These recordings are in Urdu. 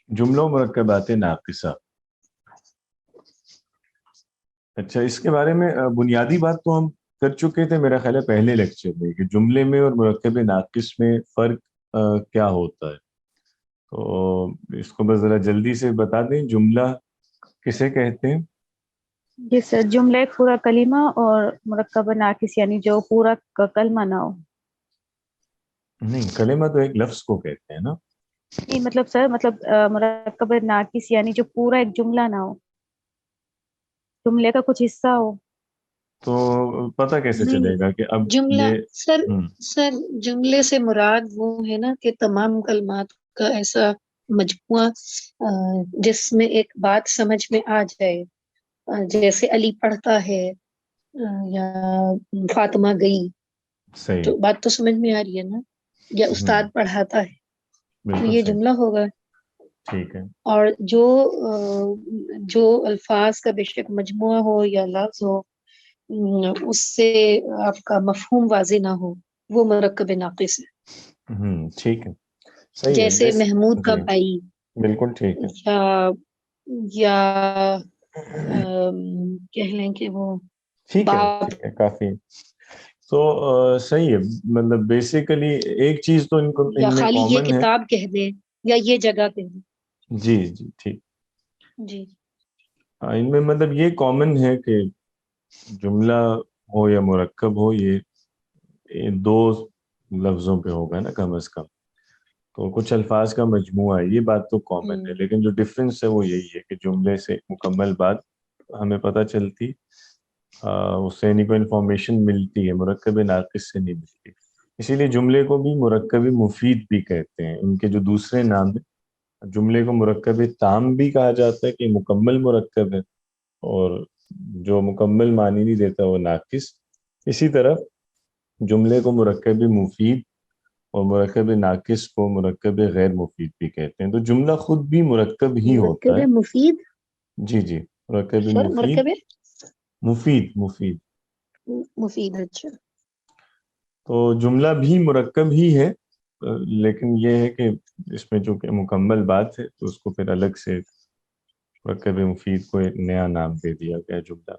جملوں مرکبات ناقصہ. اچھا، اس کے بارے میں بنیادی بات تو ہم کر چکے تھے میرا خیال ہے پہلے لیکچر میں، کہ جملے میں اور مرکب ناقص میں فرق کیا ہوتا ہے. تو اس کو بس ذرا جلدی سے بتا دیں، جملہ کسے کہتے ہیں؟ جی سر، جملہ ایک پورا کلمہ اور مرکب ناقص یعنی جو پورا کلمہ نہ ہو. نہیں، کلمہ تو ایک لفظ کو کہتے ہیں نا. نہیں مطلب سر، مطلب مرکب ناقص یعنی جو پورا ایک جملہ نہ ہو، جملے کا کچھ حصہ ہو. تو پتہ کیسے نہیں، چلے گا کہ اب جملہ یہ سر جملے سے مراد وہ ہے نا کہ تمام کلمات کا ایسا مجموعہ جس میں ایک بات سمجھ میں آ جائے، جیسے علی پڑھتا ہے یا فاطمہ گئی، صحیح. تو بات تو سمجھ میں آ رہی ہے نا، یا استاد پڑھاتا ہے، تو بالکل یہ صحیح. جملہ ہوگا. ٹھیک ہے. اور جو الفاظ کا بے شک مجموعہ ہو یا لفظ ہو، اس سے آپ کا مفہوم واضح نہ ہو، وہ مرکب ناقص ہے. ٹھیک ہے، صحیح ہے. جیسے محمود کا جی بھائی، بالکل ٹھیک ہے. یا کہہ لیں کہ وہ ٹھیک ہے، باپ، ٹھیک ہے، کافی. تو صحیح ہے، مطلب بیسیکلی ایک چیز تو یا ان میں خالی یہ کامن ہے. کتاب کہہ دیں یا یہ جگہ کہہ دیں. جی جی ٹھیک. جی ان میں مطلب یہ کامن ہے کہ جملہ ہو یا مرکب ہو، یہ دو لفظوں پہ ہوگا نا کم از کم. تو کچھ الفاظ کا مجموعہ ہے، یہ بات تو کامن ہے. لیکن جو ڈفرینس ہے وہ یہی ہے کہ جملے سے مکمل بات ہمیں پتہ چلتی، اس سے کوئی انفارمیشن ملتی ہے، مرکب ناقص سے نہیں ملتی. اسی لیے جملے کو بھی مرکب مفید بھی کہتے ہیں. ان کے جو دوسرے نام ہیں، جملے کو مرکب تام بھی کہا جاتا ہے کہ مکمل مرکب ہے، اور جو مکمل معنی نہیں دیتا وہ ناقص. اسی طرح جملے کو مرکب مفید اور مرکب ناقص کو مرکب غیر مفید بھی کہتے ہیں. تو جملہ خود بھی مرکب ہی ہوتا مرکب ہے. مفید. جی جی، مرکب سر مفید. مرکب مفید. مفید، اچھا. تو جملہ بھی مرکب ہی ہے، لیکن یہ ہے کہ اس میں چونکہ مکمل بات ہے تو اس کو پھر الگ سے مرکب مفید کو ایک نیا نام دے دیا گیا جملہ.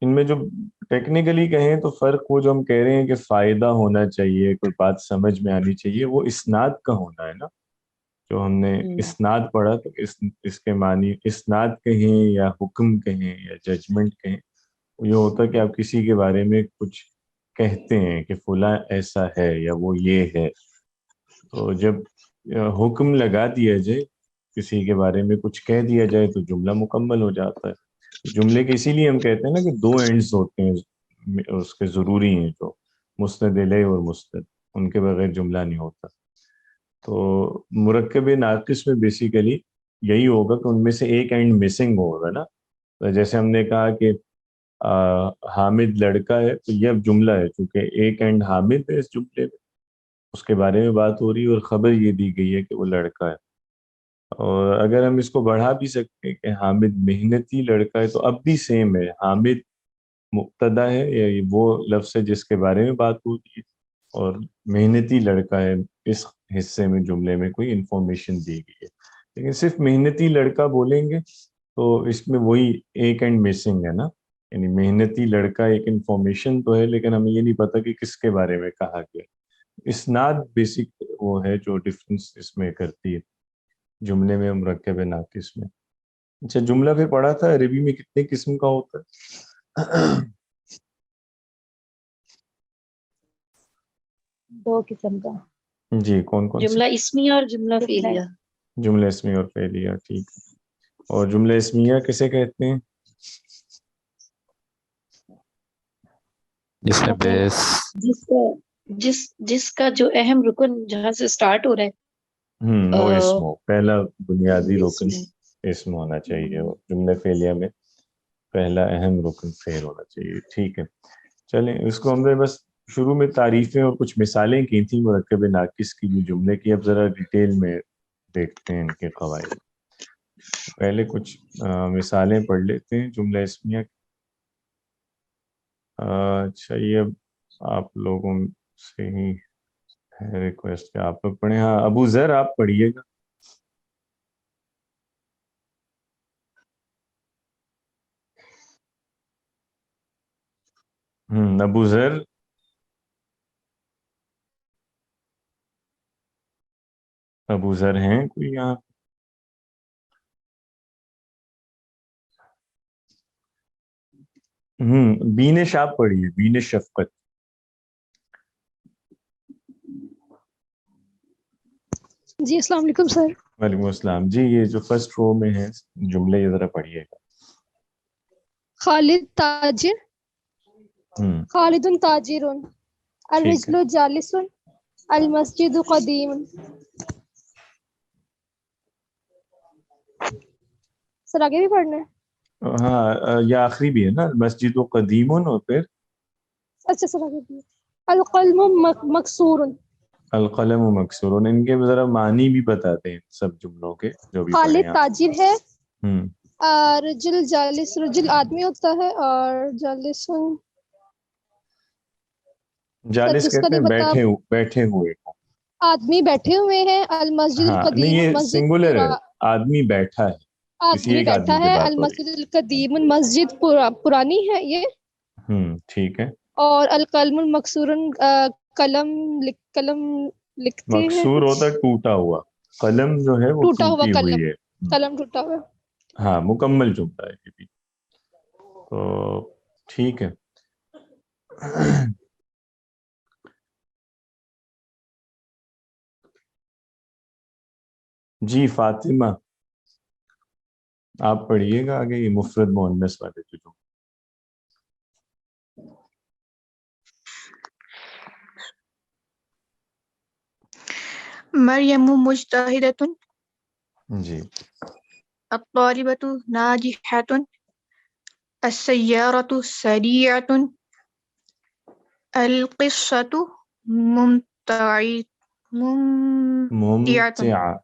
ان میں جو ٹیکنیکلی کہیں تو فرق وہ جو ہم کہہ رہے ہیں کہ فائدہ ہونا چاہیے، کوئی بات سمجھ میں آنی چاہیے، وہ اسناد کا ہونا ہے نا. جو ہم نے اسناد پڑھا تو اس کے معنی اسناد کہیں یا حکم کہیں یا ججمنٹ کہیں، یہ ہوتا ہے کہ آپ کسی کے بارے میں کچھ کہتے ہیں کہ فلاں ایسا ہے یا وہ یہ ہے. تو جب حکم لگا دیا جائے، کسی کے بارے میں کچھ کہہ دیا جائے تو جملہ مکمل ہو جاتا ہے. جملے کے اسی لیے ہم کہتے ہیں نا کہ دو اینڈز ہوتے ہیں اس کے ضروری ہیں، جو مسند الیہ اور مستند، ان کے بغیر جملہ نہیں ہوتا. تو مرکب ناقص میں بیسیکلی یہی ہوگا کہ ان میں سے ایک اینڈ مسنگ ہوگا نا. تو جیسے ہم نے کہا کہ حامد لڑکا ہے، تو یہ اب جملہ ہے چونکہ ایک اینڈ حامد ہے اس جملے میں، اس کے بارے میں بات ہو رہی ہے اور خبر یہ دی گئی ہے کہ وہ لڑکا ہے. اور اگر ہم اس کو بڑھا بھی سکتے ہیں کہ حامد محنتی لڑکا ہے، تو اب بھی سیم ہے، حامد مبتدا ہے یا وہ لفظ ہے جس کے بارے میں بات ہوتی ہے، اور محنتی لڑکا ہے اس حصے میں جملے میں کوئی انفارمیشن دی گئی ہے. لیکن صرف محنتی لڑکا بولیں گے تو اس میں وہی ایک اینڈ مسنگ ہے نا. یعنی محنتی لڑکا ایک انفارمیشن تو ہے، لیکن ہمیں یہ نہیں پتا کہ کس کے بارے میں کہا گیا. اسناد بیسک وہ ہے جو ڈفرینس اس میں کرتی ہے جملے میں مرکب ناقص میں. اچھا، جملہ پھر پڑھا تھا عربی میں کتنے قسم کا ہوتا ہے؟ 2 قسم کا. جی، کون کون سے؟ جملہ اسمیہ اور جملہ فعلیہ. جملہ اسمیہ اور فعلیہ، ٹھیک ہے. اور جملہ اسمیہ کسے کہتے ہیں؟ جس میں بیس جس کا جو اہم رکن جہاں سے سٹارٹ ہو رہا ہے، وہ اسم ہو، پہلا بنیادی رکن اسم. اسم ہونا چاہیے. اور جملہ فعلیہ میں پہلا اہم رکن فعل ہونا چاہیے. ٹھیک ہے، چلیں اس کو ہم نے بس شروع میں تعریفیں اور کچھ مثالیں کی تھیں مرکب ناقص کی بھی جملے کی. اب ذرا ڈیٹیل میں دیکھتے ہیں ان کے قواعد. پہلے کچھ مثالیں پڑھ لیتے ہیں جملہ اسمیہ کی. اچھا، یہ اب آپ لوگوں سے ہی ریکویسٹ کہ آپ لوگ پڑھیں. ہاں ابو ذر آپ پڑھیے گا. ابو ذر. ابو ذر ہیں کوئی یہاں؟ بینش آپ پڑھیے, بینش شفقت. جی السلام علیکم سر. وعلیکم السلام. جی یہ جو فرسٹ رو میں ہے جملے یہ ذرا پڑھیے گا. خالد تاجر، خالد تاجر، ٹھیک ہے. الرجل جالس، المسجد قدیم. سر آگے بھی پڑھنا ہے؟ ہاں یہ آخری بھی ہے نا, مسجد و قدیم, اور پھر اچھا سر آگے بھی. القلم مکسور. القلم و مکسور. ان کے ذرا معنی بھی بتاتے ہیں سب جملوں کے جو بھی پڑھیں خالد آپ. تاجر ہے، ہوں رجل جالس، رجل آدمی ہوتا ہے، اور جالس سر جالس اس کا کہتے نہیں ہیں بتا. بیٹھے ہوئے کو. آدمی بیٹھے ہوئے ہیں. المسجد ہاں نہیں, القدیم، یہ مسجد سنگولر ہے. آدمی بیٹھا ہے, کسی آدمی ایک بیٹھا آدمی کی ہے. بات ہو رہی المسجد القدیم، مسجد پرانی ہے یہ. ہے. ٹھیک ہے. اور القلم المکسور، قلم قلم لکھتے ہیں مکسور کچھ. ہوتا ہے ٹوٹا ہوا, قلم جو ہے وہ ٹوٹا ہوا ٹوٹی قلم، ہوئی ہے. قلم ٹوٹا ہوا. ہاں مکمل جملہ ہے یہ بھی. تو ٹھیک ہے. جی فاطمہ آپ پڑھیے گا آگے, یہ مفرد مؤنث والے جو. مریم مجتہدۃ، جی الطالبۃ ناجحۃ، السیارۃ سریعۃ، القصۃ ممتعۃ. ممتع.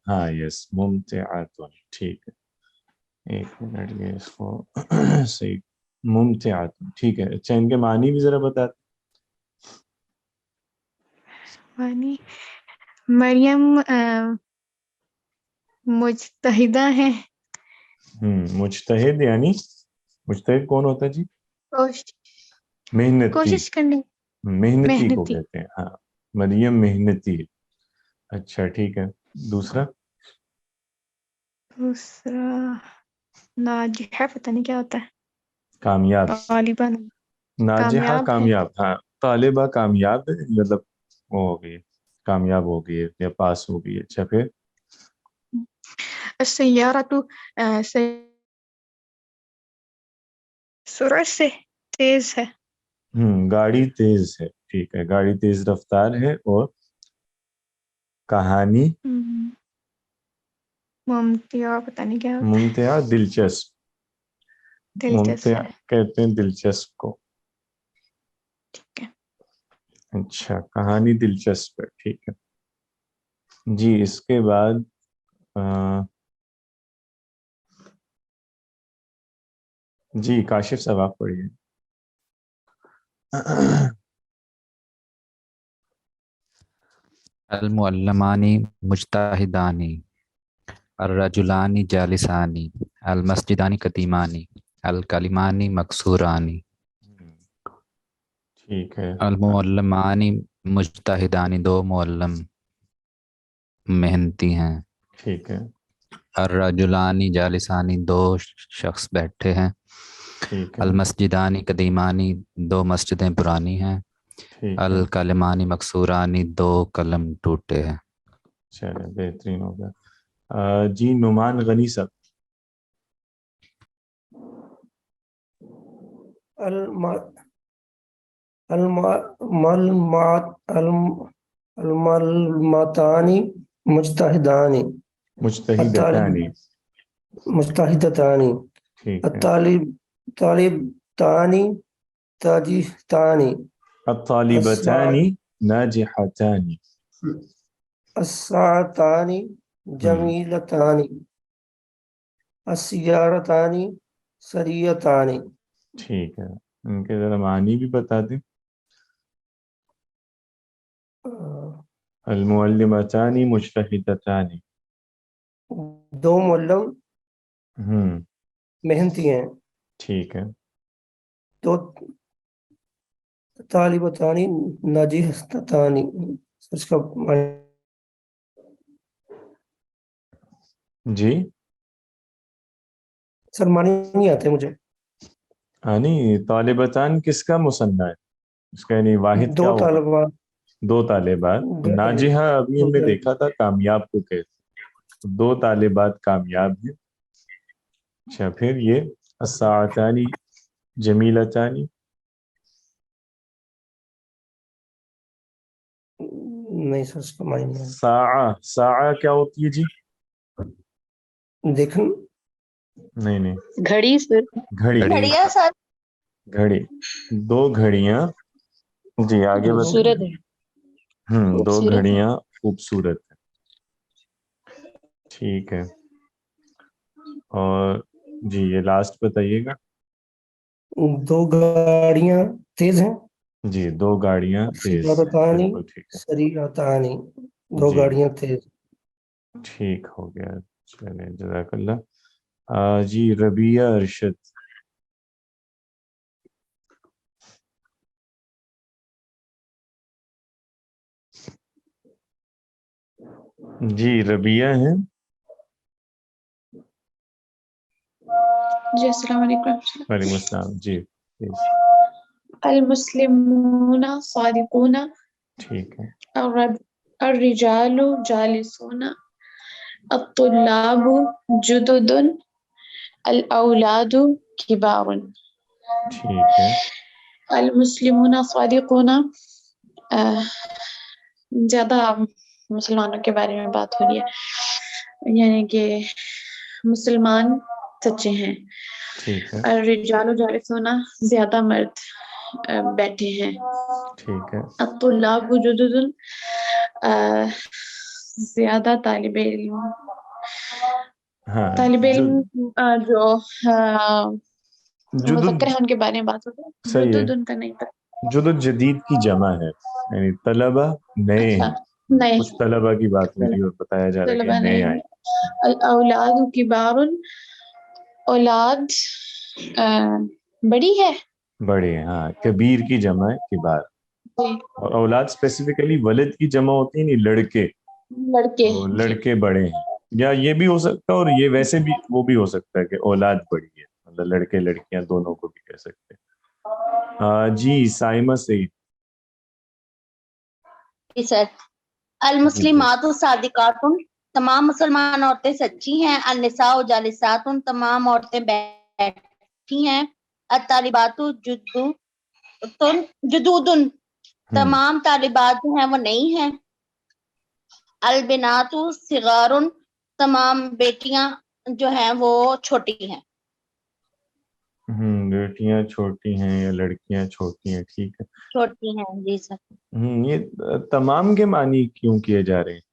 ہاں یس ممتعۃ. ٹھیک ہے, ایک منٹ یہ اس کو صحیح. ممتعۃ ٹھیک ہے. اچھا ان کے معنی بھی ذرا بتا. معنی مریم مجتہدہ ہے. مجتہد یعنی مجتہد کون ہوتا ہے جی؟ محنتی. کوشش کرنے. محنتی کو محنتی. کہتے ہیں. ہاں مریم محنتی ہے. اچھا ٹھیک ہے. دوسرا ناجحہ پتہ نہیں کیا ہوتا ہے. کامیاب. غالباً ناجحہ کامیاب ہے. کامیاب. ہاں طالبہ کامیاب ہے, مطلب وہ ہو گئی, کامیاب ہو گئی ہے یا پاس ہو گئی ہے. اچھا پھر السیارۃ سرعت سے تیز ہے. گاڑی تیز ہے. ٹھیک ہے, گاڑی تیز رفتار ہے. اور کہانی ممتع پتہ نہیں کیا ہوتا ہے. ممتع دلچسپ. دلچسپ ممتع ہے. کہتے ہیں دلچسپ کو. ٹھیک ہے. اچھا کہانی دلچسپ ہے. ٹھیک ہے جی. اس کے بعد جی کاشف صاحب آپ پڑھیے. المعلمان مجتہدان، الرجلان جالسان، المسجدان قدیمان، الکلمان مکسوران. ٹھیک ہے. المعلمان مجتہدان، دو معلم محنتی ہیں. ٹھیک ہے. الرجلان جالسان، دو شخص بیٹھے ہیں. ٹھیک ہے. المسجدان قدیمانی، دو مسجدیں پرانی ہیں. ٹھیک ہے. الکلمانی مکسورانی، دو قلم ٹوٹے ہیں. چلے بہترین ہو گیا. جی نعمان غنی صاحب. المعلمتان مجتہدان، مجتہدتانی. مجتہدتان، ٹھیک ہے. طالبتان تاجحتان، الطالبتان ناجحتان. الساعتان جمیلتان، السیارتان سریعتان. ٹھیک ہے. ان کے ذرا معنی بھی بتا دیں. المعلمتان مجتہدتان. دو معلم ہوں محنتی ہیں. ٹھیک ہے. دو طالبتان ناجحتان. اس کا جی سر معنی نہیں آتے مجھے. نہیں طالبتان کس کا مثنیٰ ہے؟ اس کا یعنی واحد دو کیا ہوگا؟ طالبات. دو طالبات. دو ناجحہ ابھی ہم نے طالبات. دیکھا تھا کامیاب کو کہتے. دو طالبات کامیاب ہیں. اچھا پھر یہ الساعتان جمیلتان. نہیں سر اس کا معنی نہیں ساعہ کیا ہوتی ہے جی؟ دیکھن. نہیں نہیں گھڑی سر. گھڑی. گھڑیا سر. گھڑی. دو گھڑیاں. جی آگے بتائیں. خوبصورت ہے. دو خوبصورت ہے. گھڑیاں خوبصورت ہیں. ٹھیک ہے. اور جی یہ لاسٹ بتائیے گا. دو گاڑیاں تیز ہیں. جی دو گاڑیاں تیز. سریعتان بالکل ٹھیک ہے. سریعتان. دو جی گاڑیاں تیز. ٹھیک ہو گیا. چلیں جزاک اللہ. جی ربیہ ارشد. جی ربیہ ہیں. جی السلام علیکم. وعلیکم السلام. جی please. المسلمون صادقون. ٹھیک ہے. الرجال جالسون. الطلاب جدد. الاولاد کبار. ٹھیک ہے. المسلمون صادقون. زیادہ مسلمانوں کے بارے میں بات ہو رہی ہے یعنی کہ مسلمان سچے ہیں. ٹھیک ہے. الرجال جالسون زیادہ مرد بیٹھے ہیں. ٹھیک ہے. الطلاب جدد زیادہ طالب علم. ہاں طالب علم جو جدد مذکر ہے ان کے بارے میں بات ہوتی ہے. صحیح ہے. جدد ان کا نہیں پتا. جدد جدید کی جمع ہے یعنی طلبہ نئے اچھا ہیں. نہیں کچھ طلبہ کی بات ہو رہی ہے اور بتایا جا رہا ہے کہ طلبہ نئے نہیں. آئے. الاولاد کبار. اولاد بڑی ہے. بڑے ہیں. ہاں کبیر کی جمع ہے کبار. جی اور اولاد اسپیسیفکلی ولد کی جمع ہوتی ہے نہیں لڑکے. لڑکے. تو جی لڑکے بڑے ہیں. یا یہ بھی ہو سکتا ہے اور یہ ویسے بھی وہ بھی ہو سکتا ہے کہ اولاد بڑی ہے مطلب لڑکے لڑکیاں دونوں کو بھی کہہ سکتے ہیں. جی سائمہ سعید. جی سر. جی please. المسلمات صادقات. تمام مسلمان عورتیں سچی ہیں. النساء جالسات. تمام عورتیں بیٹھی ہیں. الطالبات جدود. تمام طالبات جو ہیں وہ نئی ہیں. البنات صغار. تمام بیٹیاں جو ہیں وہ چھوٹی ہیں. بیٹیاں چھوٹی ہیں یا لڑکیاں چھوٹی ہیں. ٹھیک ہے. چھوٹی ہیں. جی سر. یہ تمام کے معنی کیوں کیے جا رہے ہیں؟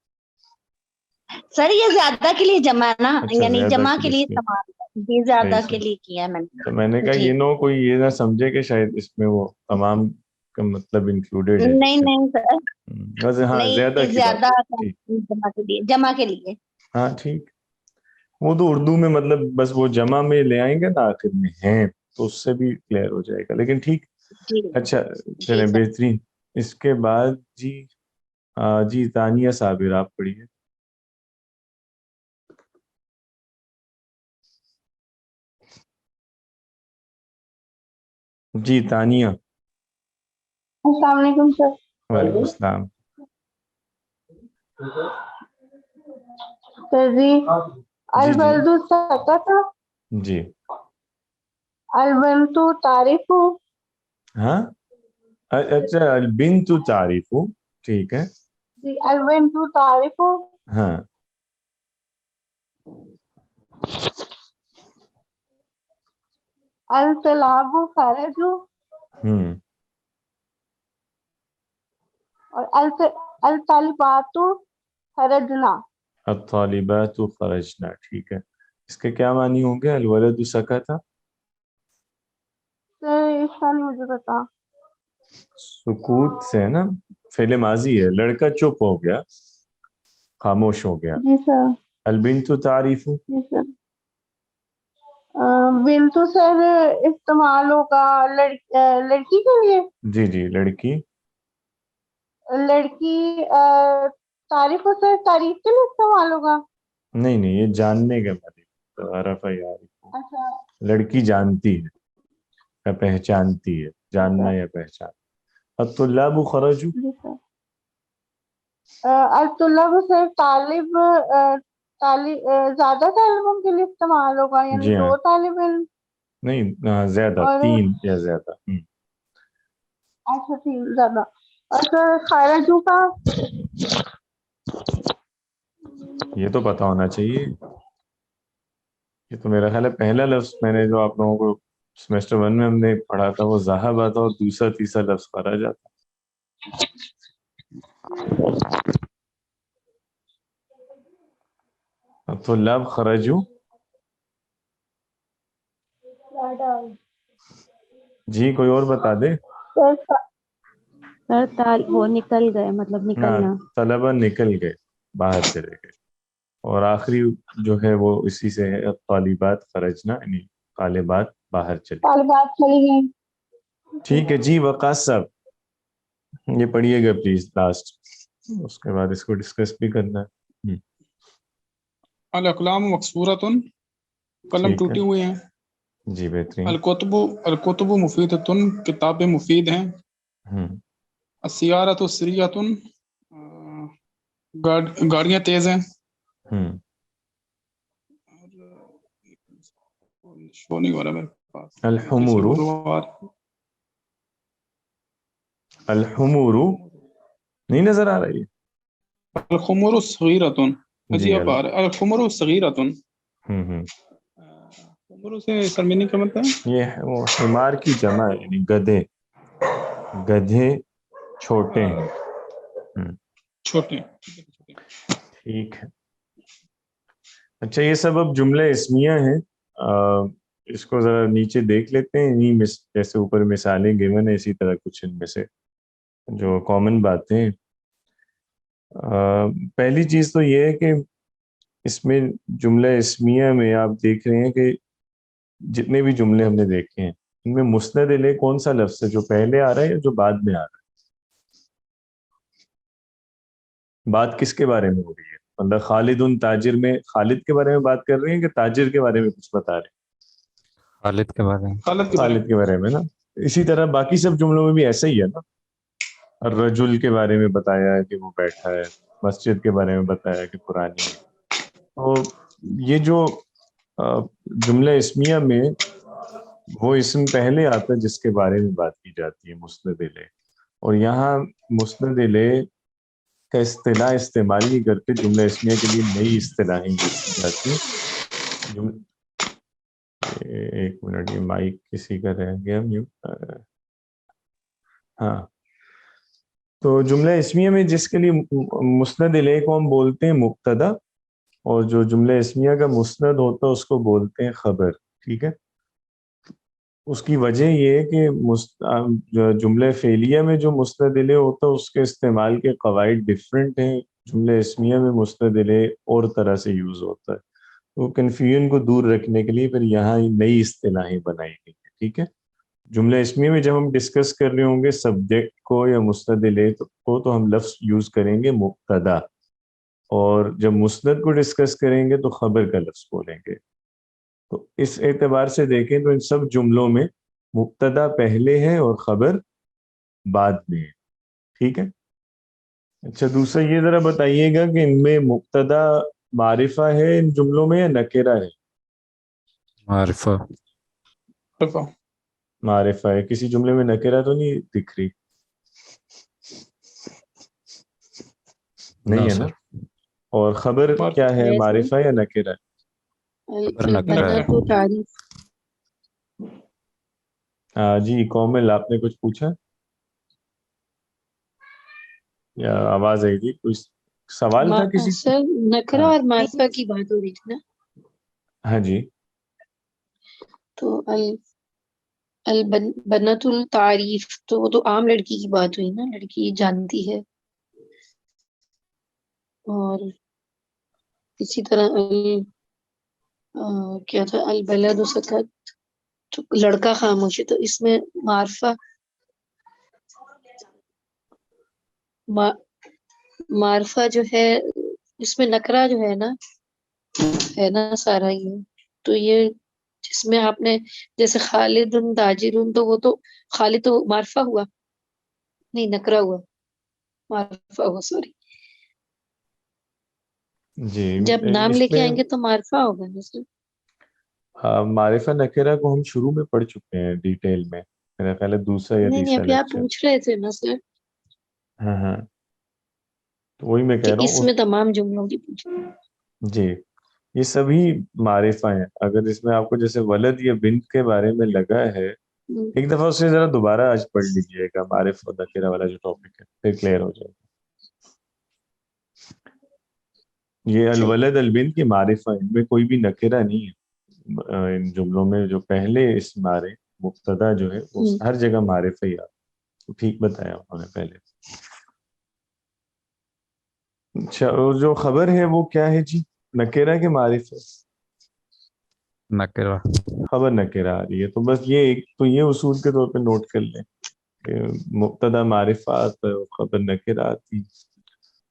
سر یہ زیادہ کے لیے جمع ہے نا اچھا یعنی زیادہ جمع کے کے لیے لیے اس لیے. تمام. جی زیادہ صحیح کے صحیح. لیے کیا ہے میں نے. تو میں نے کہا جی یہ نو کوئی یہ نہ سمجھے کہ شاید اس میں وہ تمام کا مطلب انکلوڈیڈ ہے. نہیں نہیں سر. ویسے ہاں زیادہ نہیں کی بات. زیادہ ٹھیک. جمع کے لیے. ہاں ٹھیک. وہ تو اردو میں مطلب بس وہ جمع میں لے آئیں گے نا آخر میں ہیں تو اس سے بھی کلیئر ہو جائے گا لیکن ٹھیک. جی اچھا جی چلیں سر. بہترین. اس کے بعد جی جی تانیہ صابر آپ پڑھیے. جی تانیہ. السلام علیکم سر. وعلیکم السلام. سر جی جی جی البلد سکت. جی. البنت تعریف. ہاں اچھا البنت تعریف. ٹھیک ہے. جی البنت تعریف. ہاں الطلاب خرج. اور الطالبات خرجنا. الطالبات خرجنا. ٹھیک ہے. اس کے کیا معنی ہوں گے؟ الولد سکت. سر اس کا نہیں مجھے پتا. سکوت سے ہے نا. فعل ماضی ہے، لڑکا چپ ہو گیا، خاموش ہو گیا. جی سر. البنت تعریف، جی سر. بنتو سر استعمال ہوگا لڑکی کے لیے. جی جی لڑکی. لڑکی تعریف ہو سر تعریف کے لیے استعمال ہوگا. نہیں نہیں، یہ جاننے کے معنی عرف یعرف. اچھا. لڑکی جانتی ہے یا پہچانتی ہے، جاننا یا پہچان. الطلاب خرجوا. جی سر. الطلاب سر طالب زیادہ طالبوں کے لیے استعمال ہوگا، یعنی جی ہاں. 2 طالب علم. نہیں زیادہ، اور 3 یا زیادہ. اچھا ٹھیک زیادہ. اور سر خرجوا کا یہ تو پتہ ہونا چاہیے، یہ تو میرا خیال ہے پہلا لفظ میں نے جو آپ لوگوں کو سیمسٹر 1 میں ہم نے پڑھا تھا وہ ذہب تھا، اور دوسرا تیسرا لفظ خرج آتا. الطلاب خرجوا. جی کوئی اور بتا دے. سر وہ نکل گئے، مطلب ہاں، نکلنا. طلبہ نکل گئے، باہر چلے گئے. اور آخری جو ہے وہ اسی سے ہے، طالبات خرجنا، یعنی طالبات باہر چلے. طالبات چلی گئی. ٹھیک ہے جی. وقاص صاحب یہ پڑھیے گا پلیز لاسٹ، اس کے بعد اس کو ڈسکس بھی کرنا ہے. الاقلام مکسورۃ، قلم ٹھیک ہے ٹوٹے ہوئے ہیں. جی بہترین. الکتب مفیدۃ، کتابیں مفید ہیں. السیارۃ سریۃ، گاڑیاں تیز ہیں. شو نہیں ہو رہا میرے پاس. الحمور. الحمور نہیں نظر آ رہی. الخمور صغیرۃ. جی اب آ رہا ہے. الخمور صغیرۃ. خمور سے سر میننگ کا مطلب ہے یہ وہ حمار کی جمع ہے، یعنی گدھے. گدھے چھوٹے ہیں. چھوٹے. ٹھیک ہے. اچھا یہ سب اب جملے اسمیہ ہیں، اس کو ذرا نیچے دیکھ لیتے ہیں. جیسے اوپر مثالیں گیون ہیں، اسی طرح کچھ ان میں سے جو کامن باتیں. پہلی چیز تو یہ ہے کہ اس میں جملہ اسمیہ میں آپ دیکھ رہے ہیں کہ جتنے بھی جملے ہم نے دیکھے ہیں ان میں مسند الیہ کون سا لفظ ہے، جو پہلے آ رہا ہے یا جو بعد میں آ رہا ہے؟ بات کس کے بارے میں ہو رہی ہے؟ مطلب خالد تاجر میں خالد کے بارے میں بات کر رہے ہیں کہ تاجر کے بارے میں کچھ بتا رہے ہیں؟ خالد کے بارے میں. خالد کے بارے میں نا. اسی طرح باقی سب جملوں میں بھی ایسا ہی ہے نا. الرجل کے بارے میں بتایا ہے کہ وہ بیٹھا ہے، مسجد کے بارے میں بتایا کہ پرانی ہے. اور یہ جو جملہ اسمیہ میں وہ اسم پہلے آتا ہے جس کے بارے میں بات کی جاتی ہے، مسند الیہ. اور یہاں مسند الیہ کا اصطلاح استعمال نہیں کرتے، جملہ اسمیہ کے لیے نئی اصطلاحیں یوز کی جاتی ہیں. ایک منٹ، یہ مائک کسی کا رہ گیا میوٹ. ہاں، تو جملہ اسمیہ میں جس کے لیے مسند الیہ کو ہم بولتے ہیں مبتدا، اور جو جملہ اسمیہ کا مسند ہوتا ہے اس کو بولتے ہیں خبر. ٹھیک ہے. اس کی وجہ یہ ہے کہ جملہ فعلیہ میں جو مسند الیہ ہوتا ہے اس کے استعمال کے قواعد ڈفرینٹ ہیں. جملہ اسمیہ میں مسند الیہ اور طرح سے یوز ہوتا ہے. تو کنفیوژن کو دور رکھنے کے لیے پھر یہاں نئی اصطلاحیں بنائی گئی ہیں. ٹھیک ہے. جملہ اسمیہ میں جب ہم ڈسکس کر رہے ہوں گے سبجیکٹ کو یا مسند الیہ کو، تو ہم لفظ یوز کریں گے مبتدا، اور جب مسند کو ڈسکس کریں گے تو خبر کا لفظ بولیں گے. تو اس اعتبار سے دیکھیں تو ان سب جملوں میں مبتدا پہلے ہے اور خبر بعد میں ہے. ٹھیک ہے. اچھا دوسرا یہ ذرا بتائیے گا کہ ان میں مبتدا معرفہ ہے ان جملوں میں یا نکرہ ہے؟ معرفہ. معرفہ ہے. کسی جملے میں نکرہ تو نہیں دکھ رہی؟ نہیں ہے نا. اور خبر کیا ہے، معرفہ یا نکرہ ہے؟ البنۃ تعریف. جی کومل آپ نے کچھ پوچھا یا آواز آئی تھی؟ کوئی سوال تھا کسی؟ سر نکرہ اور معرفہ کی بات ہو رہی تھی نا. ہاں جی. تو البنۃ التعریف تو وہ تو عام لڑکی کی بات ہوئی نا، لڑکی جانتی ہے. اور اسی طرح کیا تھا البلد سکت، تو لڑکا خاموش ہے، تو اس میں معرفہ جو ہے اس میں نکرہ جو ہے نا سارا یہ، تو یہ جس میں آپ نے جیسے خالد تاجر، تو وہ تو خالد تو معرفہ ہوا نہیں، نکرہ ہوا، معرفہ ہوا سوری، جی جب نام اس لے کے میں آئیں گے تو معرفہ ہوگا نا سر۔ معرفہ نکرہ کو ہم شروع میں پڑھ چکے ہیں ڈیٹیل میں، میرا خیال ہے دوسرا یا نہیں تیسرا ابھی آپ لیکچر۔ پوچھ رہے تھے نا سر ہاں ہاں، تو وہی میں کہ کہہ رہا اس ہوں میں تمام جملوں کی پوچھ۔ جی یہ سبھی معرفہ ہیں۔ اگر اس میں آپ کو جیسے ولد یا بنت کے بارے میں لگا ہے، ایک دفعہ اسے ذرا دوبارہ آج پڑھ لیجئے گا، معرفہ نکرہ والا جو ٹاپک ہے، پھر کلیئر ہو جائے گا۔ یہ الولد البنت کی معرفہ، ان میں کوئی بھی نکرہ نہیں ہے۔ ان جملوں میں جو پہلے اسم آ رہے، مبتدا جو ہے وہ ہر جگہ معرفہ ہی آ رہا، ٹھیک بتایا انہوں نے پہلے۔ اچھا، اور جو خبر ہے وہ کیا ہے جی؟ نکرہ کے معرفہ؟ نکرہ۔ خبر نکرہ آ رہی ہے، تو بس یہ ایک تو یہ اصول کے طور پہ نوٹ کر لیں کہ مبتدا معرفہ آتا ہے اور خبر نکرہ آتی۔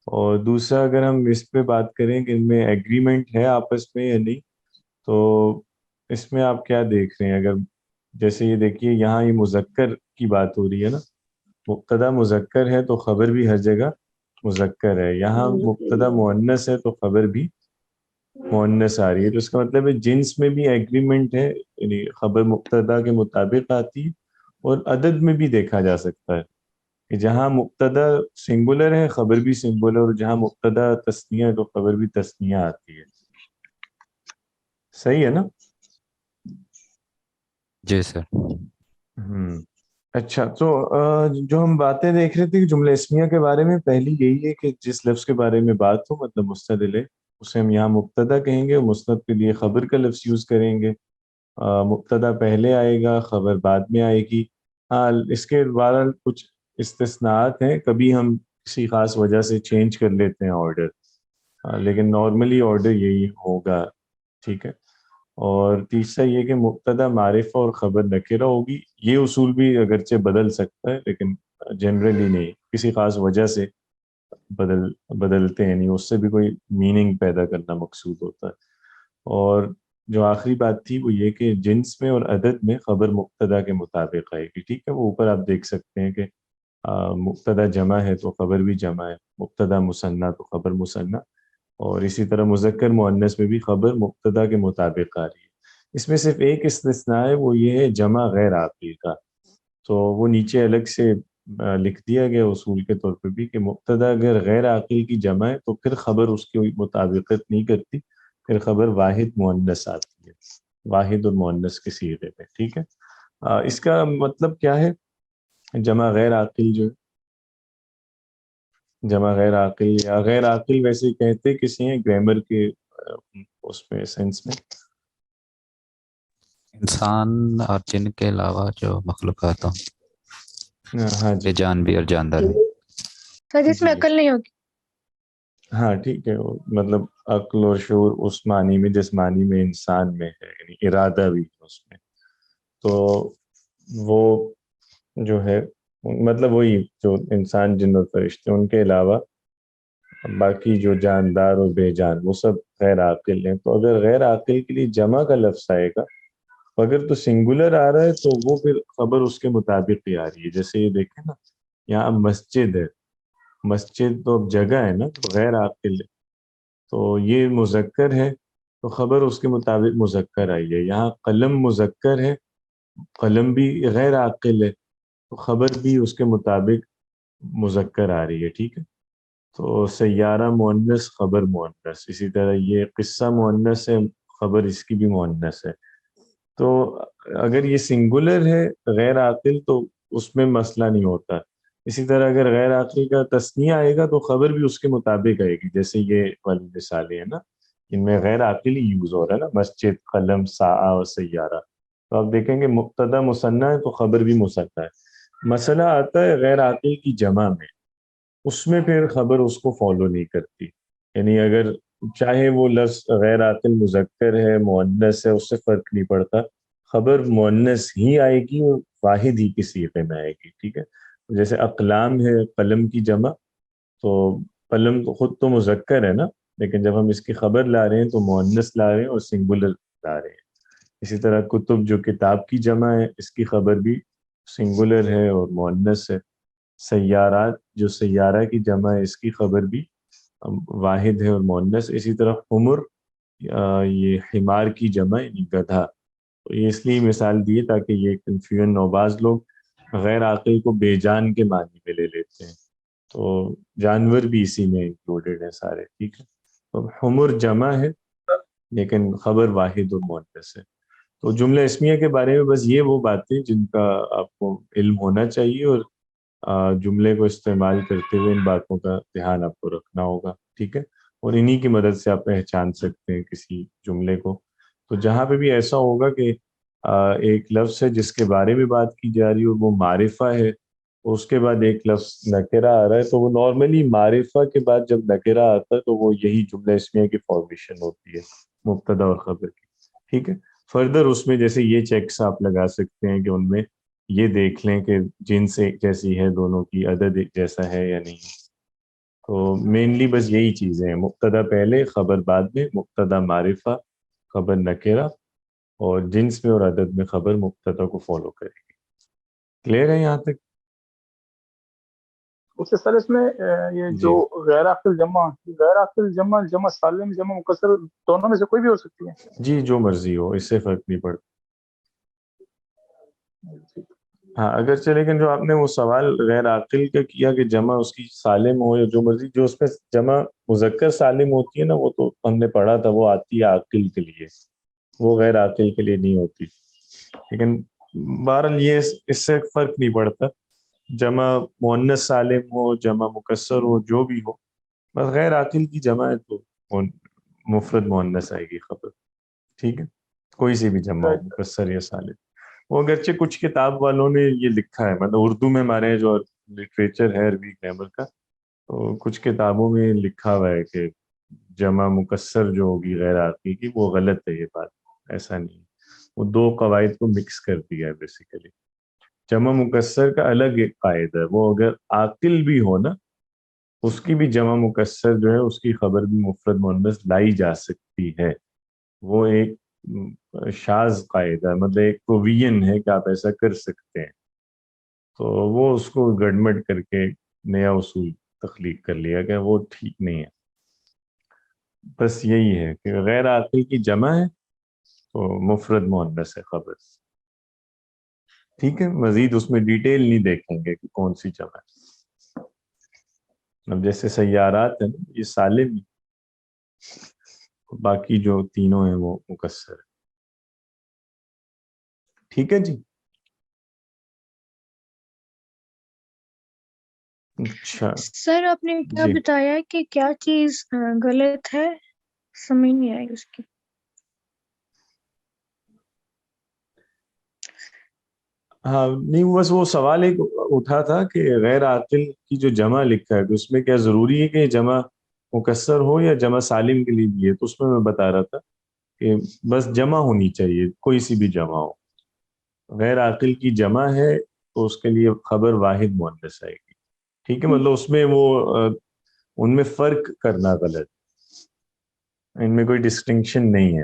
اور دوسرا اگر ہم اس پہ بات کریں کہ ان میں ایگریمنٹ ہے آپس میں یا نہیں، تو اس میں آپ کیا دیکھ رہے ہیں؟ اگر جیسے یہ دیکھیے یہاں یہ مذکر کی بات ہو رہی ہے نا، مبتدا مذکر ہے تو خبر بھی ہر جگہ مذکر ہے، یہاں مبتدا مؤنث ہے تو خبر بھی مؤنث آ رہی ہے، تو اس کا مطلب ہے جنس میں بھی ایگریمنٹ ہے، یعنی خبر مبتدا کے مطابق آتی ہے۔ اور عدد میں بھی دیکھا جا سکتا ہے کہ جہاں مبتدا سنگولر ہے خبر بھی سنگولر، اور جہاں مبتدا تثنیہ ہے تو خبر بھی تثنیہ آتی ہے۔ صحیح ہے نا؟ جی سر۔ اچھا، تو جو ہم باتیں دیکھ رہے تھے کہ جملہ اسمیہ کے بارے میں، پہلی یہی ہے کہ جس لفظ کے بارے میں بات ہو مطلب مستند ہے، اسے ہم یہاں مبتدا کہیں گے، اور مستند کے لیے خبر کا لفظ یوز کریں گے۔ مبتدا پہلے آئے گا، خبر بعد میں آئے گی۔ ہاں اس کے بہرحال کچھ استثناءات ہیں، کبھی ہم کسی خاص وجہ سے چینج کر لیتے ہیں آرڈر، لیکن نارملی آرڈر یہی ہوگا، ٹھیک ہے۔ اور تیسرا یہ کہ مبتدا معرفہ اور خبر نکرہ ہوگی، یہ اصول بھی اگرچہ بدل سکتا ہے لیکن جنرلی نہیں، کسی خاص وجہ سے بدلتے ہیں، نہیں اس سے بھی کوئی میننگ پیدا کرنا مقصود ہوتا ہے۔ اور جو آخری بات تھی وہ یہ کہ جنس میں اور عدد میں خبر مبتدا کے مطابق آئے گی، ٹھیک ہے۔ وہ اوپر آپ دیکھ سکتے ہیں کہ مبتدا جمع ہے تو خبر بھی جمع ہے، مبتدا مثنیٰ تو خبر مثنیٰ، اور اسی طرح مذکر مؤنث میں بھی خبر مبتدا کے مطابق آ رہی ہے۔ اس میں صرف ایک استثناء ہے، وہ یہ ہے جمع غیر عاقل کا، تو وہ نیچے الگ سے لکھ دیا گیا اصول کے طور پہ بھی کہ مبتدا اگر غیر عاقل کی جمع ہے تو پھر خبر اس کی مطابقت نہیں کرتی، پھر خبر واحد مؤنث آتی ہے، واحد اور مؤنث کے صیغے میں، ٹھیک ہے۔ اس کا مطلب کیا ہے جمع غیر عاقل؟ جو جمع غیر عاقل یا غیر عاقل ویسے کہتے کسی ہیں گرامر کے اس میں سینس میں؟ انسان اور جن کے علاوہ جو مخلوقات ہوں، ہاں جی، جان بھی اور جاندار بھی۔ جس میں عقل نہیں ہوگی۔ ہاں ٹھیک ہے، مطلب عقل اور شعور اس معنی میں جس معنی میں انسان میں ہے، یعنی ارادہ بھی ہے اس میں، تو وہ جو ہے مطلب وہی جو انسان جن اور فرشتے ان کے علاوہ باقی جو جاندار اور بے جان وہ سب غیر عاقل ہیں۔ تو اگر غیر عاقل کے لیے جمع کا لفظ آئے گا، اگر تو سنگولر آ رہا ہے تو وہ پھر خبر اس کے مطابق ہی آ رہی ہے۔ جیسے یہ دیکھیں نا، یہاں مسجد ہے، مسجد تو اب جگہ ہے نا، تو غیر عاقل ہے، تو یہ مذکر ہے تو خبر اس کے مطابق مذکر آئی ہے۔ یہاں قلم مذکر ہے، قلم بھی غیر عاقل ہے تو خبر بھی اس کے مطابق مذکر آ رہی ہے، ٹھیک ہے۔ تو سیارہ مؤنث خبر مؤنث، اسی طرح یہ قصہ مؤنث ہے، خبر اس کی بھی مؤنث ہے۔ تو اگر یہ سنگولر ہے غیر عاقل تو اس میں مسئلہ نہیں ہوتا۔ اسی طرح اگر غیر عاقل کا تثنیہ آئے گا تو خبر بھی اس کے مطابق آئے گی، جیسے یہ والی مثالیں ہیں نا، ان میں غیر عاقل ہی یوز ہو رہا ہے نا، مسجد، قلم، ساعہ اور سیارہ۔ تو آپ دیکھیں گے مبتدا مثنیٰ ہے تو خبر بھی مثنیٰ ہے۔ مسئلہ آتا ہے غیر عاقل کی جمع میں، اس میں پھر خبر اس کو فالو نہیں کرتی، یعنی اگر چاہے وہ لفظ غیر عاقل مذکر ہے مؤنث ہے اس سے فرق نہیں پڑتا، خبر مؤنث ہی آئے گی اور واحد ہی کی صیغے میں آئے گی. ٹھیک ہے، جیسے اقلام ہے قلم کی جمع، تو قلم تو خود تو مذکر ہے نا، لیکن جب ہم اس کی خبر لا رہے ہیں تو مؤنث لا رہے ہیں اور سنگولر لا رہے ہیں. اسی طرح کتب جو کتاب کی جمع ہے اس کی خبر بھی سنگولر ہے اور مؤنث ہے. سیارات جو سیارہ کی جمع ہے اس کی خبر بھی واحد ہے اور مؤنث. اسی طرح حمر یہ حمار کی جمع یعنی گدھا. تو یہ اس لیے مثال دیے تاکہ یہ کنفیوژن ہو. بعض لوگ غیر عاقل کو بے جان کے معنی میں لے لیتے ہیں، تو جانور بھی اسی میں انکلوڈیڈ ہیں سارے. ٹھیک ہے، تو حمر جمع ہے لیکن خبر واحد اور مؤنث ہے. تو جملہ اسمیہ کے بارے میں بس یہ وہ باتیں جن کا آپ کو علم ہونا چاہیے، اور جملے کو استعمال کرتے ہوئے ان باتوں کا دھیان آپ کو رکھنا ہوگا. ٹھیک ہے، اور انہی کی مدد سے آپ پہچان سکتے ہیں کسی جملے کو. تو جہاں پہ بھی ایسا ہوگا کہ ایک لفظ ہے جس کے بارے میں بات کی جا رہی ہے اور وہ معرفہ ہے، اس کے بعد ایک لفظ نکرہ آ رہا ہے، تو وہ نارملی معرفہ کے بعد جب نکرہ آتا ہے تو وہ یہی جملہ اسمیہ کی فارمیشن ہوتی ہے، مبتدا اور خبر کی. ٹھیک ہے، فردر اس میں جیسے یہ چیکس آپ لگا سکتے ہیں کہ ان میں یہ دیکھ لیں کہ جنس ایک جیسی ہے دونوں کی، عدد ایک جیسا ہے یا نہیں. تو مینلی بس یہی چیزیں ہیں، مبتدا پہلے خبر بعد میں. مبتدا معرفہ، خبر نکرہ، اور جنس میں اور عدد میں خبر مبتدا کو فالو کرے گی. کلیئر ہے یہاں تک؟ اس سے سر اس میں یہ جو غیر عاقل جمع جمع سالم جمع مکسر دونوں میں سے کوئی بھی ہو سکتی ہے؟ جی جو مرضی ہو، اس سے فرق نہیں پڑتا. ہاں اگرچہ لیکن جو آپ نے وہ سوال غیر عاقل کا کیا کہ جمع اس کی سالم ہو یا جو مرضی، جو اس میں جمع مذکر سالم ہوتی ہے نا وہ تو ہم نے پڑھا تھا، وہ آتی ہے عاقل کے لیے، وہ غیر عاقل کے لیے نہیں ہوتی. لیکن بہرحال یہ اس سے فرق نہیں پڑتا، جمع مؤنث سالم ہو جمع مکسر ہو جو بھی ہو، بس غیر عاقل کی جمع ہے تو مفرد مؤنث آئے گی خبر. ٹھیک ہے، کوئی سی بھی جمع ہو مکسر یا سالم. وہ اگرچہ کچھ کتاب والوں نے یہ لکھا ہے، مطلب اردو میں ہمارے جو لٹریچر ہے عربی گرامر کا، تو کچھ کتابوں میں لکھا ہوا ہے کہ جمع مکسر جو ہوگی غیر عاقل کی وہ غلط ہے. یہ بات ایسا نہیں، وہ دو قواعد کو مکس کر دیا ہے بیسیکلی. جمع مکسر کا الگ ایک قاعدہ ہے، وہ اگر عاقل بھی ہو نا اس کی بھی جمع مکسر جو ہے اس کی خبر بھی مفرد مؤنث لائی جا سکتی ہے. وہ ایک شاذ قاعدہ ہے، مطلب ایک پروویژن ہے کہ آپ ایسا کر سکتے ہیں. تو وہ اس کو گڑمڑ کر کے نیا اصول تخلیق کر لیا گیا، وہ ٹھیک نہیں ہے. بس یہی ہے کہ غیر عاقل کی جمع ہے تو مفرد مؤنث ہے خبر. ٹھیک ہے، مزید اس میں ڈیٹیل نہیں دیکھیں گے کہ کون سی جمع ہے. اب جیسے سیارات ہیں یہ سالم، باقی جو تینوں ہیں وہ مکسر. ٹھیک ہے جی. اچھا سر آپ نے کیا بتایا کہ کیا چیز غلط ہے، سمجھ نہیں آئی اس کی. ہاں نہیں، بس وہ سوال ایک اٹھا تھا کہ غیر عاقل کی جو جمع لکھا ہے تو اس میں کیا ضروری ہے کہ جمع مکسر ہو یا جمع سالم کے لیے بھی ہے. تو اس میں بتا رہا تھا کہ بس جمع ہونی چاہیے، کوئی سی بھی جمع ہو. غیر عاقل کی جمع ہے تو اس کے لیے خبر واحد مؤنث آئے گی. ٹھیک ہے، مطلب اس میں وہ ان میں فرق کرنا غلط، ان میں کوئی ڈسٹنکشن نہیں ہے.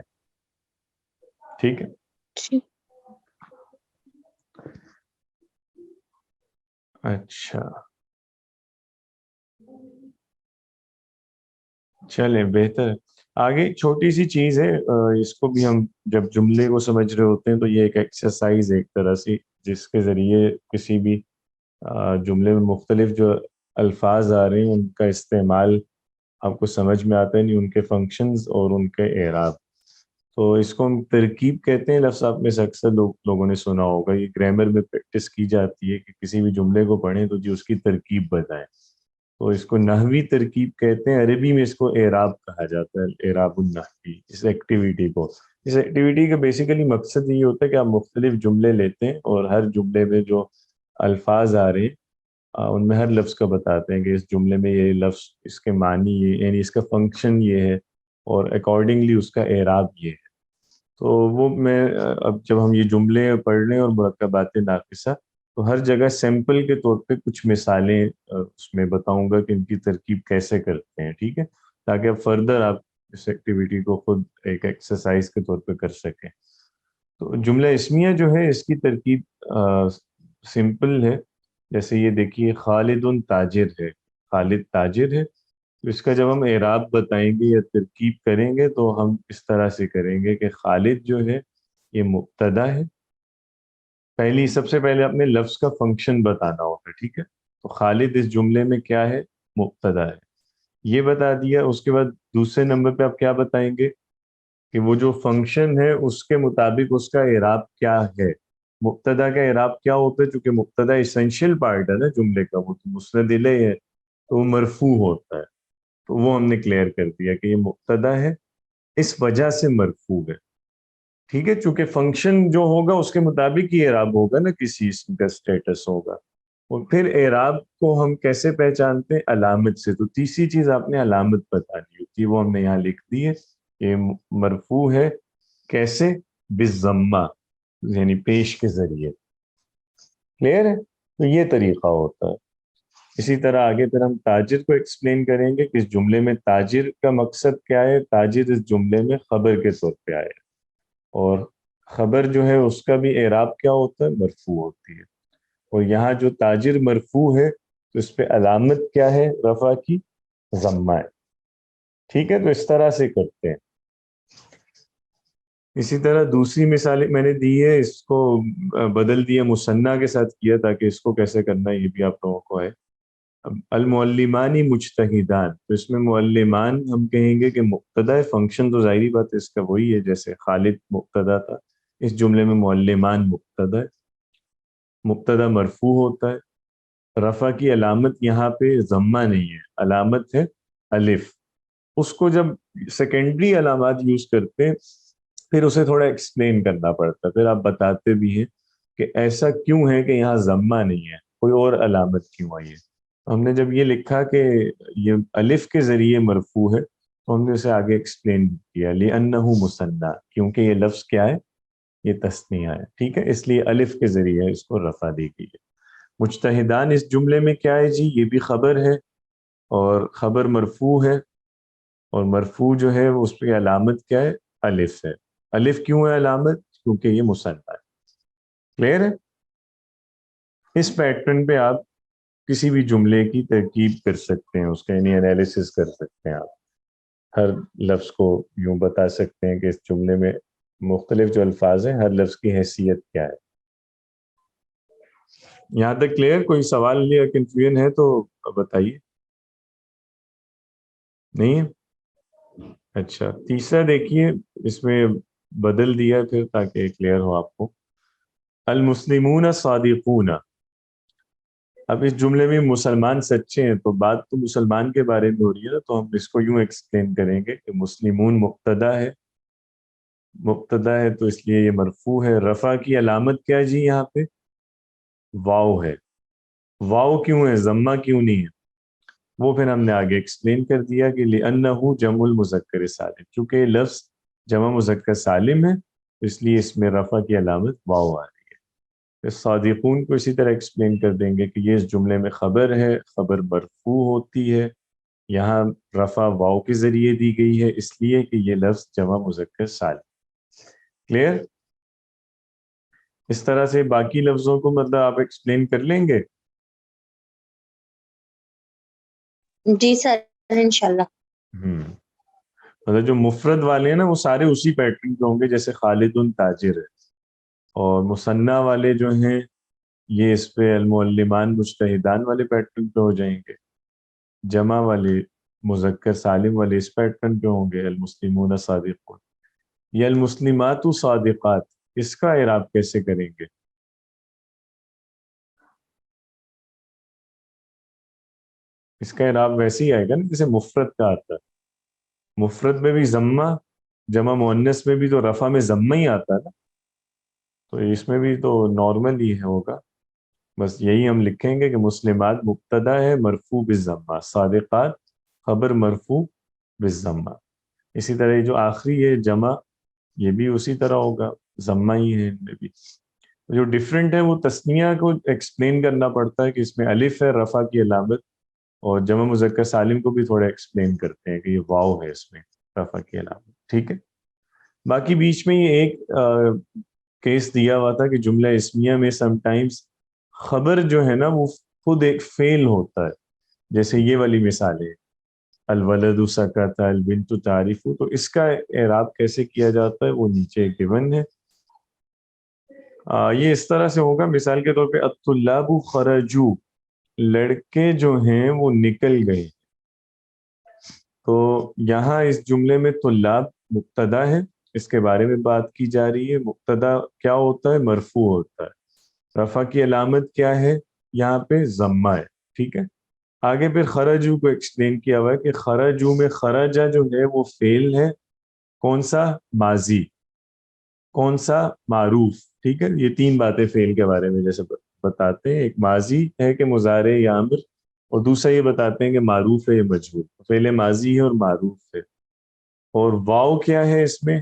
ٹھیک ہے. اچھا چلیں بہتر ہے. آگے چھوٹی سی چیز ہے، اس کو بھی ہم جب جملے کو سمجھ رہے ہوتے ہیں تو یہ ایک ایکسرسائز ایک طرح سے جس کے ذریعے کسی بھی جملے میں مختلف جو الفاظ آ رہے ہیں ان کا استعمال آپ کو سمجھ میں آتا ہے، نہیں ان کے فنکشنز اور ان کے اعراب. تو اس کو ہم ترکیب کہتے ہیں. لفظ آپ میں سے اکثر لوگوں نے سنا ہوگا، یہ گرامر میں پریکٹس کی جاتی ہے کہ کسی بھی جملے کو پڑھیں تو جی اس کی ترکیب بتائیں. تو اس کو نحوی ترکیب کہتے ہیں، عربی میں اس کو اعراب کہا جاتا ہے، اعراب النحوی. اس ایکٹیویٹی کو، اس ایکٹیویٹی کا بیسیکلی مقصد یہ ہوتا ہے کہ آپ مختلف جملے لیتے ہیں اور ہر جملے میں جو الفاظ آ رہے ہیں ان میں ہر لفظ کا بتاتے ہیں کہ اس جملے میں یہ لفظ، اس کے معنی یہ، یعنی اس کا فنکشن یہ ہے، اور اکارڈنگلی اس کا اعراب یہ ہے. تو وہ میں اب جب ہم یہ جملے پڑھ رہے ہیں اور مرکبات ناقصہ، تو ہر جگہ سیمپل کے طور پہ کچھ مثالیں اس میں بتاؤں گا کہ ان کی ترکیب کیسے کرتے ہیں، ٹھیک ہے، تاکہ اب فردر آپ اس ایکٹیویٹی کو خود ایک ایکسرسائز کے طور پہ کر سکیں. تو جملہ اسمیہ جو ہے اس کی ترکیب سمپل ہے. جیسے یہ دیکھیے خالد تاجر ہے، خالد تاجر ہے، تو اس کا جب ہم اعراب بتائیں گے یا ترکیب کریں گے تو ہم اس طرح سے کریں گے کہ خالد جو ہے یہ مبتدا ہے. سب سے پہلے اپنے لفظ کا فنکشن بتانا ہوگا، ٹھیک ہے. تو خالد اس جملے میں کیا ہے؟ مبتدا ہے، یہ بتا دیا. اس کے بعد دوسرے نمبر پہ آپ کیا بتائیں گے کہ وہ جو فنکشن ہے اس کے مطابق اس کا اعراب کیا ہے. مبتدا کا اعراب کیا ہوتا ہے؟ چونکہ مبتدا ایسنشیل پارٹ ہے نا جملے کا، وہ تو مسند الیہ ہے، تو وہ مرفوع ہوتا ہے. تو وہ ہم نے کلیئر کر دیا کہ یہ مبتدا ہے، اس وجہ سے مرفوع ہے، ٹھیک ہے. چونکہ فنکشن جو ہوگا اس کے مطابق ہی اعراب ہوگا نا، کسی اسم کا اسٹیٹس ہوگا. اور پھر اعراب کو ہم کیسے پہچانتے ہیں؟ علامت سے. تو تیسری چیز آپ نے علامت بتانی ہوتی ہے، وہ ہم نے یہاں لکھ دی ہے. یہ مرفوع ہے کیسے؟ بالضمہ، یعنی پیش کے ذریعے. کلیئر ہے؟ تو یہ طریقہ ہوتا ہے. اسی طرح آگے پھر ہم تاجر کو ایکسپلین کریں گے کہ اس جملے میں تاجر کا مقصد کیا ہے. تاجر اس جملے میں خبر کے طور پہ آئے، اور خبر جو ہے اس کا بھی اعراب کیا ہوتا ہے؟ مرفوع ہوتی ہے. اور یہاں جو تاجر مرفوع ہے تو اس پہ علامت کیا ہے رفع کی؟ ضمہ ہے، ٹھیک ہے. تو اس طرح سے کرتے ہیں. اسی طرح دوسری مثال میں نے دی ہے، اس کو بدل دیا، مثنیٰ کے ساتھ کیا، تاکہ اس کو کیسے کرنا ہے یہ بھی آپ لوگوں کو ہے. المعلمان مجتہدان، تو اس میں معلمان ہم کہیں گے کہ مبتدا ہے. فنکشن تو ظاہری بات ہے اس کا وہی ہے، جیسے خالد مبتدا تھا، اس جملے میں معلمان مبتدا ہے. مبتدا مرفوع ہوتا ہے. رفع کی علامت یہاں پہ ضمہ نہیں ہے، علامت ہے الف. اس کو جب سیکنڈری علامات یوز کرتے ہیں پھر اسے تھوڑا ایکسپلین کرنا پڑتا ہے. پھر آپ بتاتے بھی ہیں کہ ایسا کیوں ہے کہ یہاں ضمہ نہیں ہے، کوئی اور علامت کیوں آئی ہے. ہم نے جب یہ لکھا کہ یہ الف کے ذریعے مرفوع ہے تو ہم نے اسے آگے ایکسپلین کیا، لِأَنَّهُ مُثَنَّى، کیونکہ یہ لفظ کیا ہے؟ یہ تثنیہ ہے، ٹھیک ہے. اس لیے الف کے ذریعے اس کو رفع دی گئی ہے. مجتہدان اس جملے میں کیا ہے جی؟ یہ بھی خبر ہے، اور خبر مرفوع ہے، اور مرفوع جو ہے اس پہ علامت کیا ہے؟ الف ہے. الف کیوں ہے علامت؟ کیونکہ یہ مثنیٰ ہے. کلیئر ہے؟ اس پیٹرن پہ آپ کسی بھی جملے کی ترکیب کر سکتے ہیں، اس کا یعنی انالیسس کر سکتے ہیں. آپ ہر لفظ کو یوں بتا سکتے ہیں کہ اس جملے میں مختلف جو الفاظ ہیں ہر لفظ کی حیثیت کیا ہے. یہاں تک کلیئر؟ کوئی سوال یا کنفیوژن ہے تو بتائیے. نہیں ہے؟ اچھا، تیسرا دیکھیے، اس میں بدل دیا پھر تاکہ کلیئر ہو آپ کو. المسلمون صادقون. اب اس جملے میں مسلمان سچے ہیں، تو بات تو مسلمان کے بارے میں ہو رہی ہے نا، تو ہم اس کو یوں ایکسپلین کریں گے کہ مسلمون مبتدا ہے، مبتدا ہے تو اس لیے یہ مرفوع ہے. رفع کی علامت کیا جی؟ یہاں پہ واو ہے. واو کیوں ہے؟ ضمہ کیوں نہیں ہے؟ وہ پھر ہم نے آگے ایکسپلین کر دیا کہ لِأَنَّهُ جمع المذکر سالم، چونکہ یہ لفظ جمع مذکر سالم ہے اس لیے اس میں رفع کی علامت واو آ رہی ہے. پھر صادقون کو اسی طرح ایکسپلین کر دیں گے کہ یہ اس جملے میں خبر ہے، خبر مرفوع ہوتی ہے، یہاں رفع واو کے ذریعے دی گئی ہے اس لیے کہ یہ لفظ جمع مذکر سالم. کلیئر؟ اس طرح سے باقی لفظوں کو مطلب آپ ایکسپلین کر لیں گے. جی سر انشاءاللہ. مطلب جو مفرد والے ہیں نا وہ سارے اسی پیٹرن کے ہوں گے، جیسے خالد تاجر ہے. اور مثنیٰ والے جو ہیں یہ اس پہ المعلمان مجتہدان والے پیٹرن پہ ہو جائیں گے. جمع والے مذکر سالم والے اس پیٹرن پہ ہوں گے، المسلمون صادقون. یا المسلمات صادقات، اس کا اعراب کیسے کریں گے؟ اس کا اعراب ویسے ہی آئے گا نا جیسے مفرد کا آتا ہے. مفرد میں بھی ضمہ، جمع مؤنث میں بھی تو رفع میں ضمہ ہی آتا ہے نا، تو اس میں بھی تو نارمل ہی ہوگا. بس یہی ہم لکھیں گے کہ مسلمات مبتدا ہے مرفوع بالضمہ، صادقات خبر مرفوع بالضمہ. اسی طرح یہ جو آخری ہے جمع، یہ بھی اسی طرح ہوگا، ضمہ ہی ہے ان میں بھی. جو ڈفرینٹ ہے وہ تسنیہ کو ایکسپلین کرنا پڑتا ہے کہ اس میں الف ہے رفع کی علامت، اور جمع مذکر سالم کو بھی تھوڑا ایکسپلین کرتے ہیں کہ یہ واو ہے اس میں رفع کی علامت. ٹھیک ہے. باقی بیچ میں یہ ایک کیس دیا ہوا تھا کہ جملہ اسمیہ میں سم ٹائمز خبر جو ہے نا وہ خود ایک فعل ہوتا ہے، جیسے یہ والی مثالیں الولد سکت البنت تعرف، تو اس کا اعراب کیسے کیا جاتا ہے وہ نیچے گیون ہے. یہ اس طرح سے ہوگا، مثال کے طور پہ الطلاب خرجو، لڑکے جو ہیں وہ نکل گئے. تو یہاں اس جملے میں طلاب مبتدا ہے، اس کے بارے میں بات کی جا رہی ہے. مبتدا کیا ہوتا ہے؟ مرفوع ہوتا ہے. رفع کی علامت کیا ہے؟ یہاں پہ ضمہ ہے. ٹھیک ہے. آگے پھر خرجو کو ایکسپلین کیا ہوا ہے کہ خرجو میں خرجہ جو ہے وہ فعل ہے، کون سا؟ ماضی. کون سا؟ معروف. ٹھیک ہے. یہ تین باتیں فعل کے بارے میں جیسے بتاتے ہیں، ایک ماضی ہے کہ مضارع یا امر، اور دوسرا یہ بتاتے ہیں کہ معروف ہے یا مجہول. فعل ماضی ہے اور معروف ہے. اور واو کیا ہے اس میں؟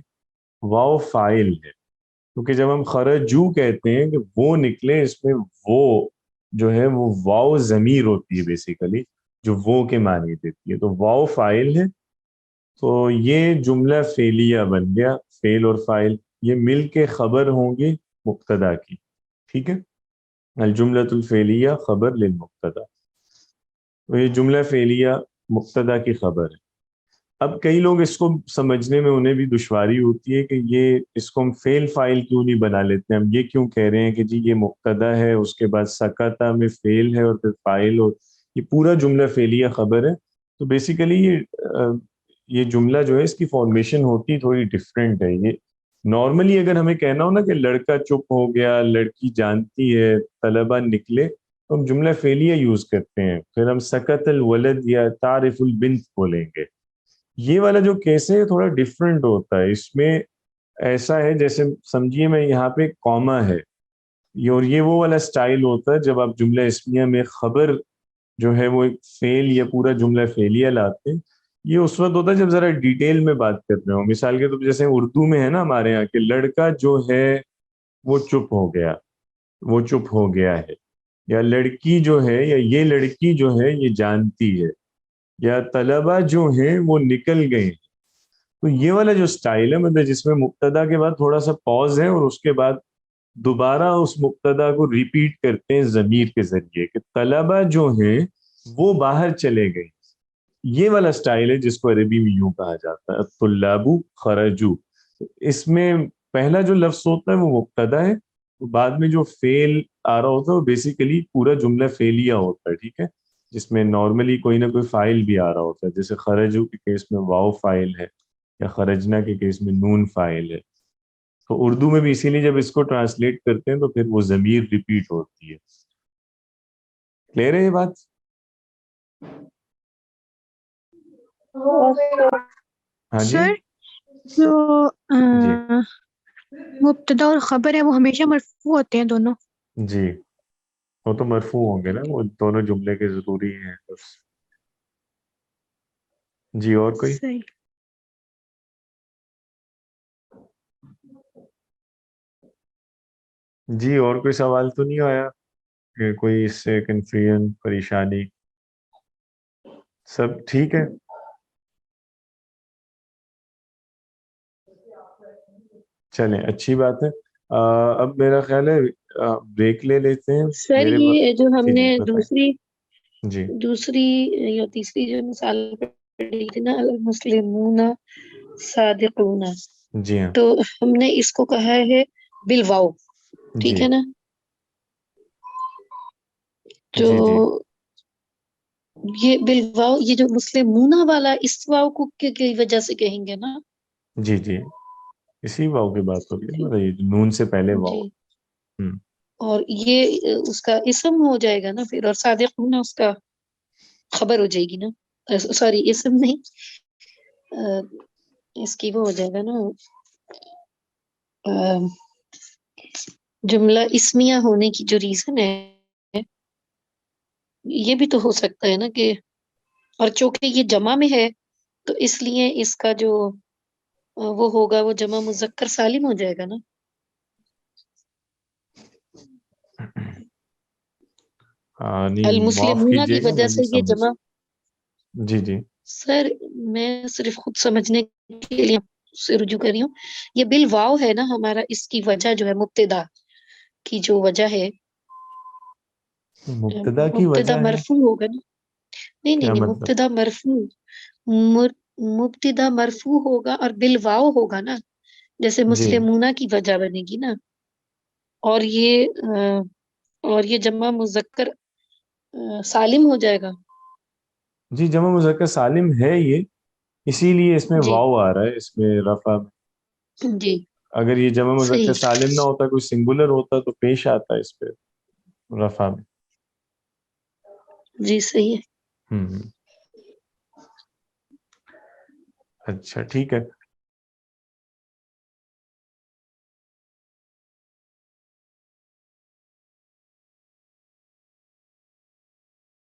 واو فاعل ہے، کیونکہ جب ہم خرجو کہتے ہیں کہ وہ نکلے، اس میں وہ جو ہے وہ واو ضمیر ہوتی ہے بیسیکلی، جو وہ کے معنی دیتی ہے. تو واو فاعل ہے. تو یہ جملہ فعلیہ بن گیا، فعل اور فاعل یہ مل کے خبر ہوں گی مبتدا کی. ٹھیک ہے. الجملۃ الفعلیہ خبر للمبتدا. تو یہ جملہ فعلیہ مبتدا کی خبر ہے. اب کئی لوگ اس کو سمجھنے میں انہیں بھی دشواری ہوتی ہے کہ یہ اس کو ہم فعل فاعل کیوں نہیں بنا لیتے ہیں، ہم یہ کیوں کہہ رہے ہیں کہ جی یہ مبتدا ہے، اس کے بعد سکتا میں فعل ہے اور پھر فاعل، اور یہ پورا جملہ فعلیہ خبر ہے. تو بیسیکلی یہ جملہ جو ہے اس کی فارمیشن ہوتی تھوڑی ڈفرینٹ ہے. یہ نارملی اگر ہمیں کہنا ہو نا کہ لڑکا چپ ہو گیا، لڑکی جانتی ہے، طلبہ نکلے، تو ہم جملہ فعلیہ یوز کرتے ہیں. پھر ہم سکت الولد یا تعرف البنت بولیں گے. یہ والا جو کیس ہے تھوڑا ڈفرینٹ ہوتا ہے. اس میں ایسا ہے جیسے سمجھیے میں یہاں پہ کاما ہے، اور یہ وہ والا سٹائل ہوتا ہے جب آپ جملہ اسمیہ میں خبر جو ہے وہ ایک فعل یا پورا جملہ فعلیہ لاتے ہیں. یہ اس وقت ہوتا ہے جب ذرا ڈیٹیل میں بات کر رہے ہوں. مثال کے طور پہ جیسے اردو میں ہے نا ہمارے یہاں کہ لڑکا جو ہے وہ چپ ہو گیا، وہ چپ ہو گیا ہے، یا لڑکی جو ہے یا یہ لڑکی جو ہے یہ جانتی ہے، یا طلبہ جو ہیں وہ نکل گئے. تو یہ والا جو سٹائل ہے مطلب جس میں مبتدا کے بعد تھوڑا سا پاز ہے اور اس کے بعد دوبارہ اس مبتدا کو ریپیٹ کرتے ہیں ضمیر کے ذریعے کہ طلبہ جو ہیں وہ باہر چلے گئے. یہ والا سٹائل ہے جس کو عربی میں یوں کہا جاتا ہے الطلاب خرجو. اس میں پہلا جو لفظ ہوتا ہے وہ مبتدا ہے، بعد میں جو فعل آ رہا ہوتا ہے وہ بیسیکلی پورا جملہ فعلیہ ہوتا ہے. ٹھیک ہے. جس میں نارملی کوئی نہ کوئی فاعل بھی آ رہا ہوتا ہے، جیسے خرجو کے کیس میں واو فاعل ہے، یا خرجنا کے کیس میں نون فاعل ہے. تو اردو میں بھی اسی لیے جب اس کو ٹرانسلیٹ کرتے ہیں تو پھر وہ ضمیر ریپیٹ ہوتی ہے. کلیئر ہے یہ بات؟ ہاں جی سر جو جی مبتدا اور خبر ہے وہ ہمیشہ مرفوع ہوتے ہیں دونوں. جی وہ تو مرفوع ہوں گے نا، وہ دونوں جملے کے ضروری ہیں بس. جی اور کوئی؟ صحیح. جی اور کوئی سوال تو نہیں آیا کہ کوئی اس سے کنفیوژن پریشانی؟ سب ٹھیک ہے؟ چلیں اچھی بات ہے. اب میرا خیال ہے بریک لے لیتے ہیں. سر یہ جو ہم جی نے جی بتائیں. دوسری یا تیسری جو مثال پڑھی تھی نا المسلمون صادقون، جی ہاں، تو ہم نے اس کو کہا ہے بالواو. ٹھیک ہے نا؟ تو جی جی یہ بالواو، یہ جو مسلمون والا اس واو کو کی وجہ سے کہیں گے نا؟ جی جی اسی واو کی بات ہو رہی ہے، یہ نون سے پہلے واو. جی. اور یہ اس کا اسم ہو جائے گا نا پھر، اور صادقون اس کا خبر ہو جائے گی نا. سوری اسم نہیں، اس کی وہ ہو جائے گا نا جملہ اسمیہ ہونے کی جو ریزن ہے یہ بھی تو ہو سکتا ہے نا کہ، اور چونکہ یہ جمع میں ہے تو اس لیے اس کا جو وہ ہوگا وہ جمع مذکر سالم ہو جائے گا نا. نہیں معاف المسلمون کی کیجیے گا، وجہ میں سے نہیں یہ سمجھ. جمع. جی جی سر میں صرف خود سمجھنے کے لیے سے رجوع کر رہی ہوں. یہ بالواو ہے نا ہمارا، اس کی وجہ جو ہے مبتدا کی جو وجہ ہے، مبتدا کی مبتدا وجہ ہے مرفوع ہوگا نا. نہیں نہیں کیا نہیں، مطلب؟ مبتدا مرفوع، مبتدا مرفوع ہوگا اور بالواو ہوگا نا، جیسے جی مسلمونہ کی وجہ بنے گی نا. اور یہ جمع مذکر سالم ہو جائے گا. جی جمع مذکر سالم ہے یہ، اسی لیے اس میں جی واو آ رہا ہے اس میں رفع میں. جی اگر یہ جمع مذکر صحیح. سالم نہ ہوتا، کوئی سنگولر ہوتا تو پیش آتا اس پہ رفع میں. جی صحیح ہے. اچھا ٹھیک ہے.